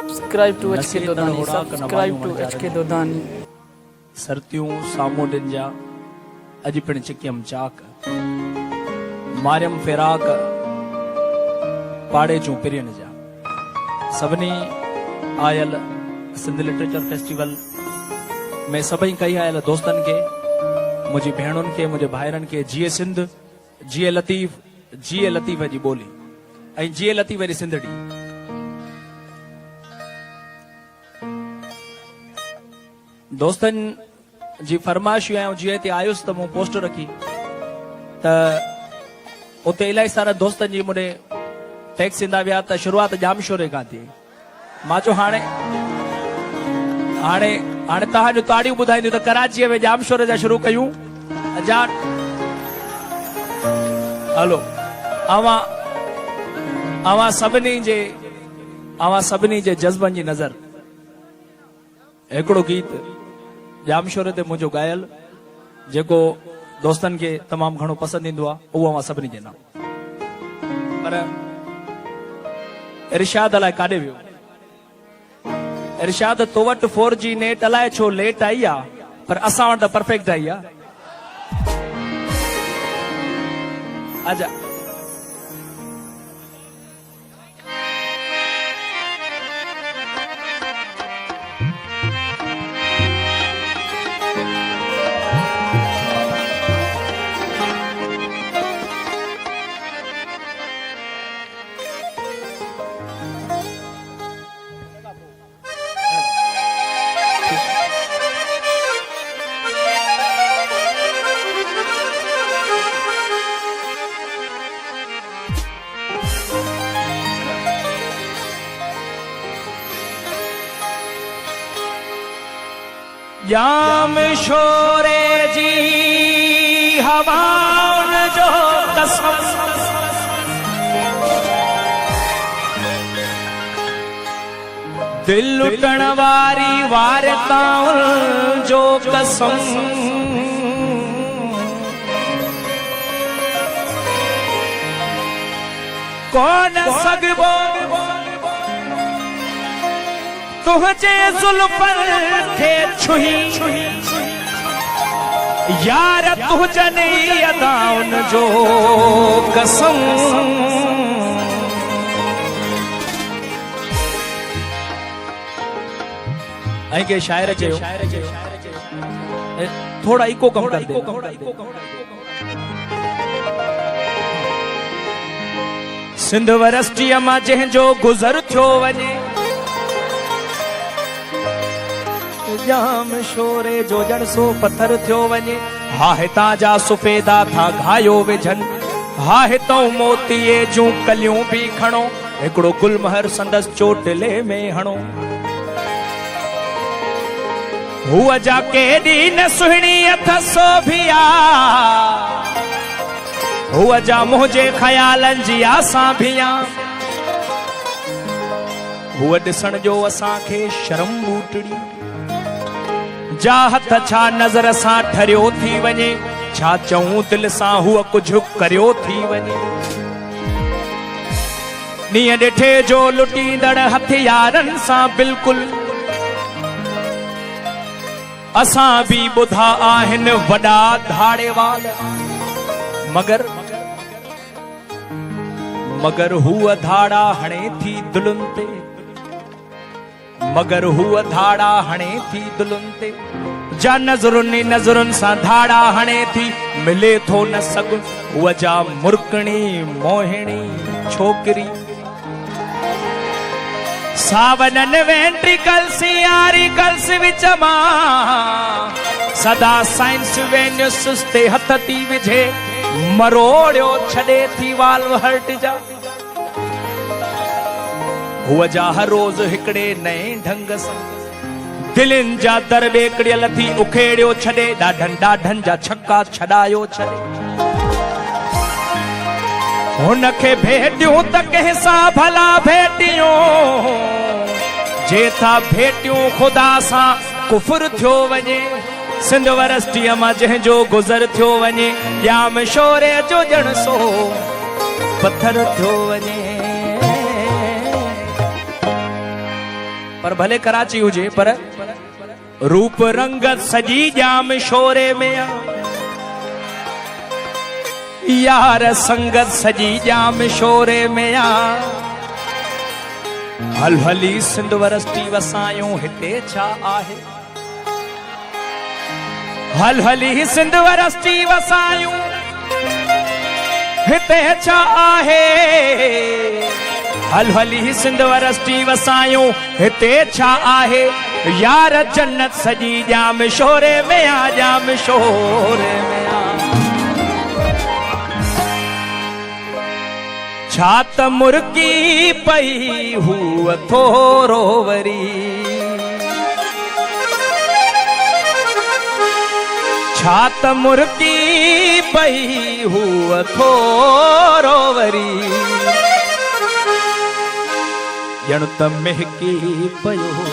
Subscribe to HK Dodani. Subscribe to HK Dodani. सरतियूं सामूंडनि जा अॼु पिण चिकियम चाक मारियम फिराक पाड़े जूं पिरियन जा सभिनी आयल सिंध लिटरेचर फेस्टिवल में सभई कई आयल दोस्तन के मुझी भेणुन के मुझे भाइरन के जिए सिंध जिए लतीफ जी बोली ऐं जिए लतीफ जी सिंधड़ी दोस्तन जी फरमाइश आयो जी ते आयुस त मूं पोस्ट रखी त उते इलाही सारा दोस्तन जी मुझे टैक्स इंदा विया त शुरुआत जाम शोरे खां थी मां चयो हाणे हाणे हाणे तव्हांजो ताड़ियूं ॿुधाईंदियूं त कराचीअ में जाम शोरे जा शुरू कयूं जा हलो अवां सभिनी जे जज़्बनि जी नज़र हिकिड़ो गीत जाम शोरे ते मुंहिंजो गायल जेको दोस्तनि खे तमामु घणो पसंदि ईंदो आहे उहो अवां सभिनी जे नाम पर इरशाद अलाए काॾे वियो इरशाद तो वटि 4G नेट अलाए छो लेट आई आहे पर असां वटि त परफेक्ट आई आहे आजा जाम शोरे जी हवाउन जो कसम दिल लुटण वारी वारताउन जो कसम कौन सगबो तुझे जुल्फन थे छुही यार तुझने अदाउन जो कसम ऐं के शायर चयो थोड़ा इको कम कर दे सिंध वरस्टीअ मां जंहिंजो गुज़र थियो वञे जाम शोरे जो जड़ सो पत्थर थियो वञे हा हितां जा सुफेदा था घायो विझन हा हितां मोतीअ जूं कलियूं भी खणो हिकिड़ो गुलमहर संदस चोटले में हणो हुआ जा केॾी न सुहिणी अथसो भिया हुआ जा मुंहिंजे ख़यालनि जी आसां भिया हुआ ॾिसण जो असांखे शर्म बूटड़ी जा हथ छा नज़र सां ठरियो थी वञे छा चऊं दिल सां हुआ कुझु करियो थी वञे ॾींहं ॾिठे जो लुटींदड़ हथियारनि सां बिल्कुलु असां बि ॿुधा आहिनि वॾा धाड़े वाल मगर हुआ धाड़ा हणे थी दिलुनि ते मगर हुआ धाड़ा हणे थी दिलुनि ते जा नज़रुनि सां धाड़ा हणे थी मिले थो न सगुन हुआ जा मुर्कणी मोहिणी छोकिरी सावनन वेंट्रिकल्स यारिकल्स विच मां सदा साइंस वेन्यू सुस्ते हथ थी विझे मरोड़ियो छॾे थी वाल्व हर्ट जा हुआ जा हर रोज हिकड़े नए ढंग सां दिलनि जा दर ॿेकड़ियल थी उखेड़ियो छॾे ॾाढनि जा छक्का छॾायो छॾे हुनखे भेटियूं त कंहिंसां भला भेटियूं जे था भेटियूं ख़ुदा सां कुफर थियो वञे सिंध वरस्टीअ मां जंहिंजो गुज़र थियो वञे जाम शोरे जो ॼण सो पत्थर थियो वञे पर भले कराची हुजे पर रूप रंगत सजी जाम शोरे में आ यार संगत सजी जाम शोरे में आ हल हली सिंध वरस्ती वसायूं हिते छा आहे हल हली सिंध वरस्ती वसायूं हिते छा आहे हल हली सिंध वरस्ती वसायूं हिते छा आहे यार जन्नत सजी जाम शोरे में आ जाम शोरे में आ छा त मुर्गी पई हुअ थोरो वरी छा त मुर्गी पई हुअ थोरो वरी ॼण त महकी पयो हो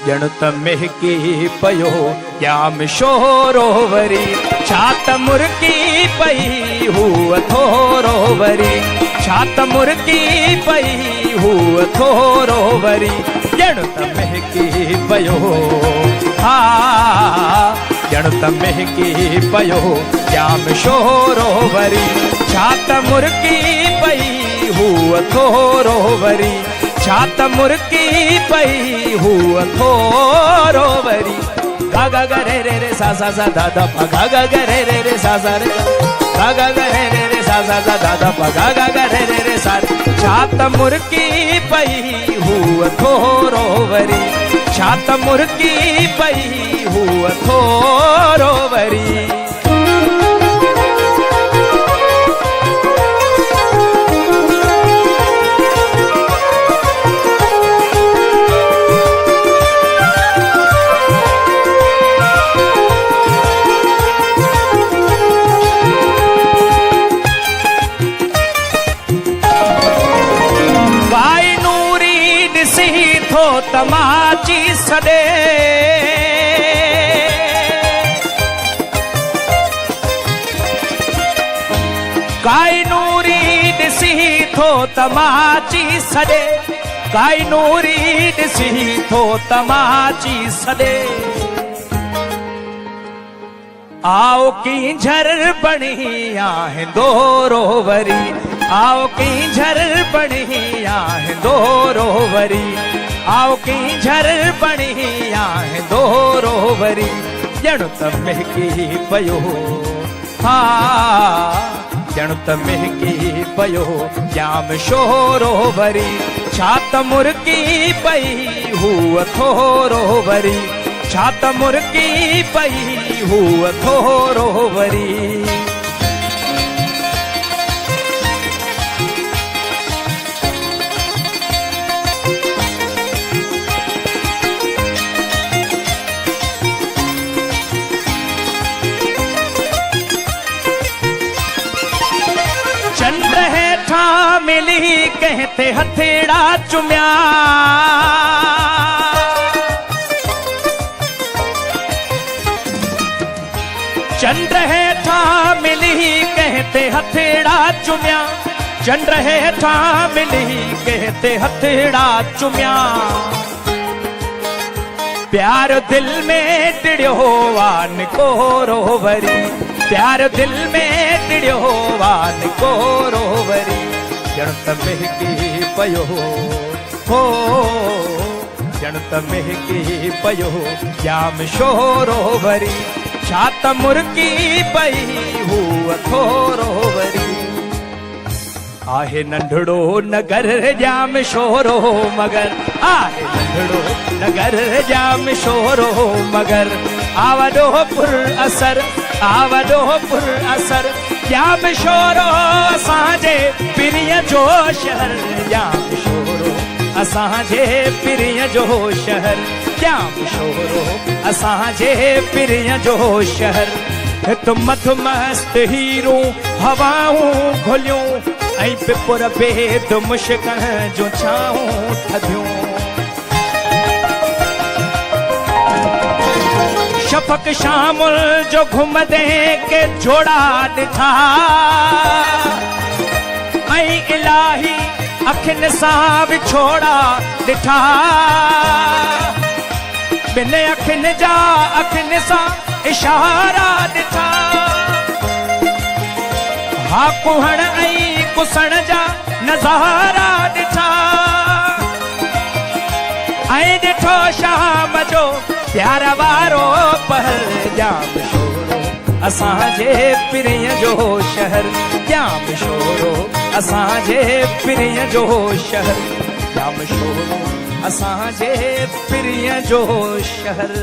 ॼण त महकी पयो जाम शोरो वरी छा त मुर्गी पई हुअ थोरो वरी छा त मुर्गी पई हुअ थोरो वरी ॼण त महकी पयो हा ॼण त महकी पयो जाम शोरो वरी छा त मुर्गी पई हुअ थोरो वरी छा त मुर्गी पई हुअ थोरो वरी गा गा गा रे रे रे सा सा सा दा दा पा गा गा गा रे रे रे सा सा रे गा गा गा रे रे रे सा सा सा दा दा पा गा गा गा रे रे रे सा छा त मुर्गी पई हुअ थोरो वरी छा त मुर्गी पई हुअ थोरो वरी तमाची सदे काई नूरी ॾिसी थो तमाची सदे काई नूरी ॾिसी थो तमाची सदे आओ की झर बणी आहे दोरो वरी आओ की झर बणी आहे दोरो वरी आओ की झर बणी आहे दोरो वरी ॼण त महकी पयो हा ॼण त महकी पयो जाम शोरो वरी छा त मुर्गी पई हुअ थोरो वरी छा त मुर्गी पई हुअ थोरो वरी चंद्र हेठा मिली कहते हथेड़ा चुम्या चंद्र हेठा मिली कहते हथेड़ा चुम्या चंद्र हेठा मिली कहते हथेड़ा चुम्या प्यार दिल में टिड़ियो वान कोरो वरी प्यार दिल में टिड़ियो वान कोरो वरी ॼण त महकी पयो हो ॼण त महकी पयो जाम शोरो वरी छा त मुर्गी पई हुअ थोरो वरी आहे नंढड़ो नगर जाम शोरो मगर आहे नंढड़ो नगर जाम शोरो मगर आवडो पुर असर आवडो पुर असर जाम शोरो असांजे पिरीअ जो शहर जाम शोरो असांजे पिरीअ जो शहर जाम शोरो असांजे पिरीअ जो शहर हित मथ मस्त हीरो हवाऊं घुलियूं ऐं पिपुर बेद मुश्क जो छाऊं थधियूं शफ़क़ शामुल जो घुमदे के जोड़ा ॾिठा ऐं इलाही अखियुनि सां विछोड़ा ॾिठा बिन अखियुनि जा अखियुनि सां इशारा ॾिठा हा कुहण ऐं कुसण जा नज़ारा ॾिठा ऐं ॾिठो शाम जो प्यार वारो पहर जाम शोरो असांजे पिरीअ जो शहर जाम शोरो असांजे पिरीअ जो शहर जाम शोरो असांजे पिरीअ जो शहर